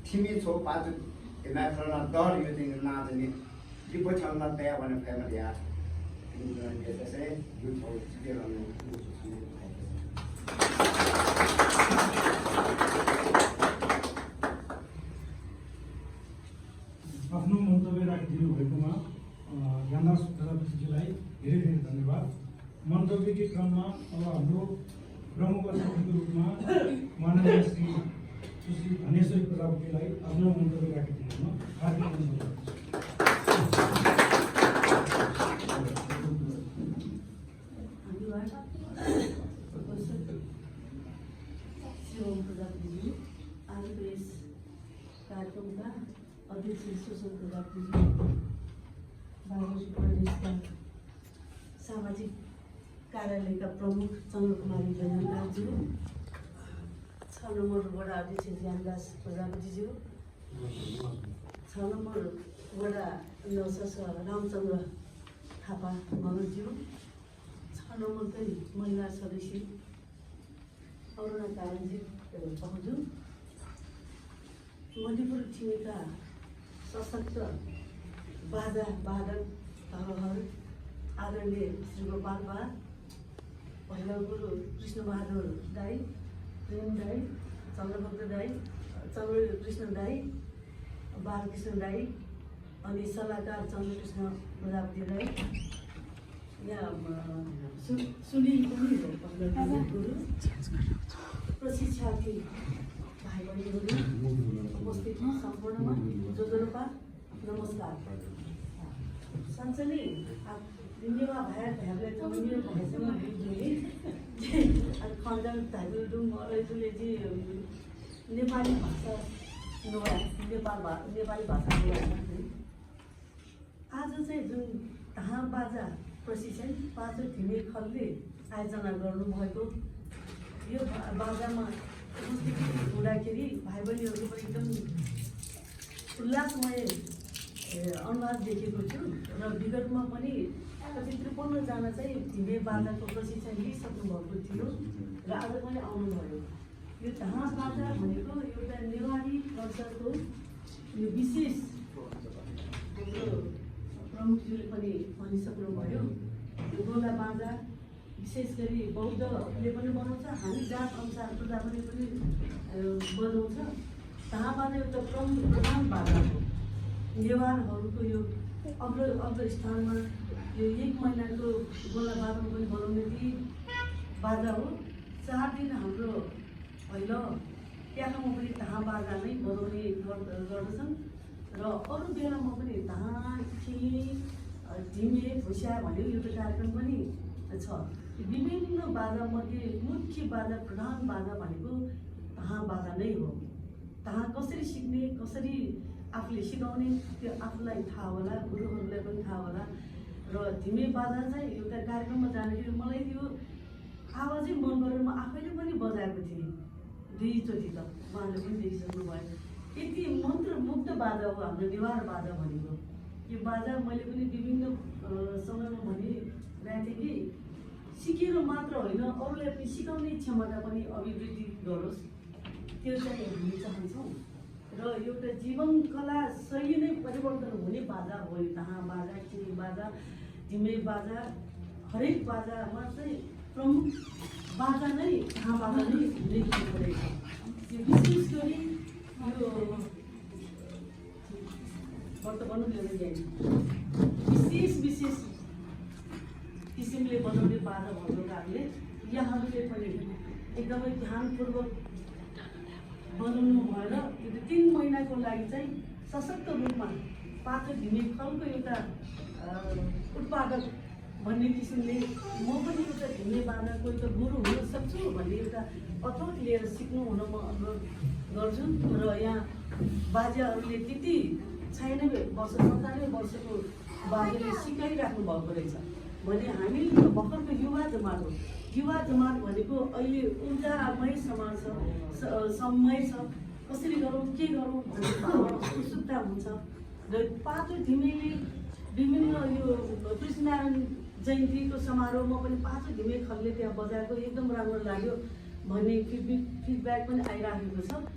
팀이 저 빠져 옛날 그러나 덜 요즘 나더니 이거 정말 배워는 패밀리야. 그런 데서 유튜브 집에라는 आफ्नो मन्तव्य राखिदिनु भएकोमा ज्ञानदास प्रजापतिजीलाई धेरै धेरै धन्यवाद। मन्तव्यकै क्रममा अब हाम्रो प्रमुख अतिथिको रूपमा माननीय श्री सुश्री धनेश्वरी प्रजापतिलाई आफ्नो मन्तव्य राखिदिनुमा हार्दिक धन्यवाद। प्रजापतिजी आजको यस कार्यक्रमका अध्यक्ष सुशील प्रजापतिजी, बागमती प्रदेशका सामाजिक कार्यालयका प्रमुख चन्द्रकुमारी जनताज्यू, 6 नम्बर वडा अध्यक्ष ज्ञानदास प्रजापतिज्यू, 6 नम्बर वडा रामचन्द्र थापा मगरज्यू, 6 नम्बरकै महिला सदस्य अरुणा कारणजी पहुँचु, मणिपुर छिमेका सशक्त बाजा वादक धरोहर आदरणीय श्री गोपाल बा, पहिला गुरु कृष्णबहादुर दाई, प्रेम दाई, चन्द्रभक्त दाई, चन्द्रकृष्ण दाई, बालकृष्ण दाई, अनि सल्लाहकार चन्द्रकृष्ण प्रजापति दाई, यहाँ सुनिल पनि गुरु, प्रशिक्षार्थी भाइ बहिनीहरू उपस्थित सम्पूर्णमा जोजोरोपा नमस्कार। सँगसँगै दुनियाँमा भएरहरूलाई त मेरो भाइसँग बुझ्ने खण्डन धाइडुङ मरैजुले चाहिँ नेपाली भाषा नेपाली भाषा आज चाहिँ जुन धाम बाजा प्रशिक्षण पाँचौँ थिमे खलले आयोजना गर्नुभएको यो बाजामा उपस्थित हुँदाखेरि भाइ बहिनीहरूको पनि एकदम उल्लासमय अनुहार देखेको छु र विगतमा पनि कति 53जना चाहिँ थिमे बाजाको प्रशिक्षण लिइसक्नु भएको थियो र आज पनि आउनुभयो। यो धाम बाजा भनेको एउटा नेवारी कल्चरको यो विशेष हाम्रो प्रमुखज्यूले पनि भनिसक्नुभयो। यो गोला बाजा विशेष गरी बौद्धले पनि बनाउँछ, हामी जात अनुसार प्रजापति पनि बजाउँछ। धाम बाजा एउटा प्रधान बाजा हो। नेवारहरूको यो अग्लो स्थानमा यो 1 महिनाको गोला बाजामा पनि बनाउने ती बाजा हो। 4 दिन हाम्रो पहिलो ट्याकामा पनि धाम बाजा नै बजाउने गर्दछन् र अरू बेलामा पनि धान ढिमे भुस्या भन्ने एउटा कार्यक्रम पनि छ। विभिन्न बाजामध्ये मुख्य बाजा प्रधान बाजा भनेको धाम बाजा नै हो। धाम कसरी सिक्ने, कसरी आफूले सिकाउने त्यो आफूलाई थाहा होला, गुरुहरूलाई पनि थाहा होला। र धिमे बाजा चाहिँ एउटा कार्यक्रममा जाँदाखेरि मलाई त्यो आवाजै मन गरेर म आफैले पनि बजाएको थिएँ 2 चोटि, त उहाँले पनि देखिसक्नु भयो। यति मन्त्रमुग्ध बाजा हो हाम्रो नेवार बाजा भनेको। यो बाजा मैले पनि विभिन्न समयमा भनिरहेको थिएँ कि सिकेर मात्र होइन, अरूलाई पनि सिकाउने क्षमता पनि अभिवृद्धि गरोस्, त्यो चाहिँ हामी चाहन्छौँ। र एउटा जीवन कला शैली नै परिवर्तन हुने बाजा हो यो धाम बाजा, चिनी बाजा, ढिमे बाजा। हरेक बाजामा चाहिँ प्रमुख बाजा नै धाम बाजा नै हुने रहेछ। यो विशेष गरी यो वर्तमान विशेष किसिमले बनाउने बाजा भएको कारणले यहाँहरूले पनि एकदमै ध्यानपूर्वक बनाउनु भएर यो 3 महिनाको लागि चाहिँ सशक्त रूपमा पाथो ढिमे खलको एउटा उत्पादक भन्ने किसिमले म पनि एउटा ढिमे बाजाको एउटा गुरु हुन सक्छु भन्ने एउटा अथोट लिएर सिक्नु हुन म अनुरोध गर्छु। र यहाँ बाजेहरूले त्यति 96 वर्ष 97 वर्षको बाजेले सिकाइराख्नु भएको रहेछ भने हामी भर्खरको युवा जमात हो। युवा जमात भनेको अहिले ऊर्जामय समाज छ, समय छ, कसरी गरौँ के गरौँ भन्ने उत्सुकता हुन्छ। र पाँचौँ ढिमेले विभिन्न यो कृष्णनारायण जयन्तीको समारोहमा पनि पाँचौँ ढिमे खलले त्यहाँ बजाएको एकदम राम्रो लाग्यो भन्ने फिडब्याक पनि आइराखेको छ।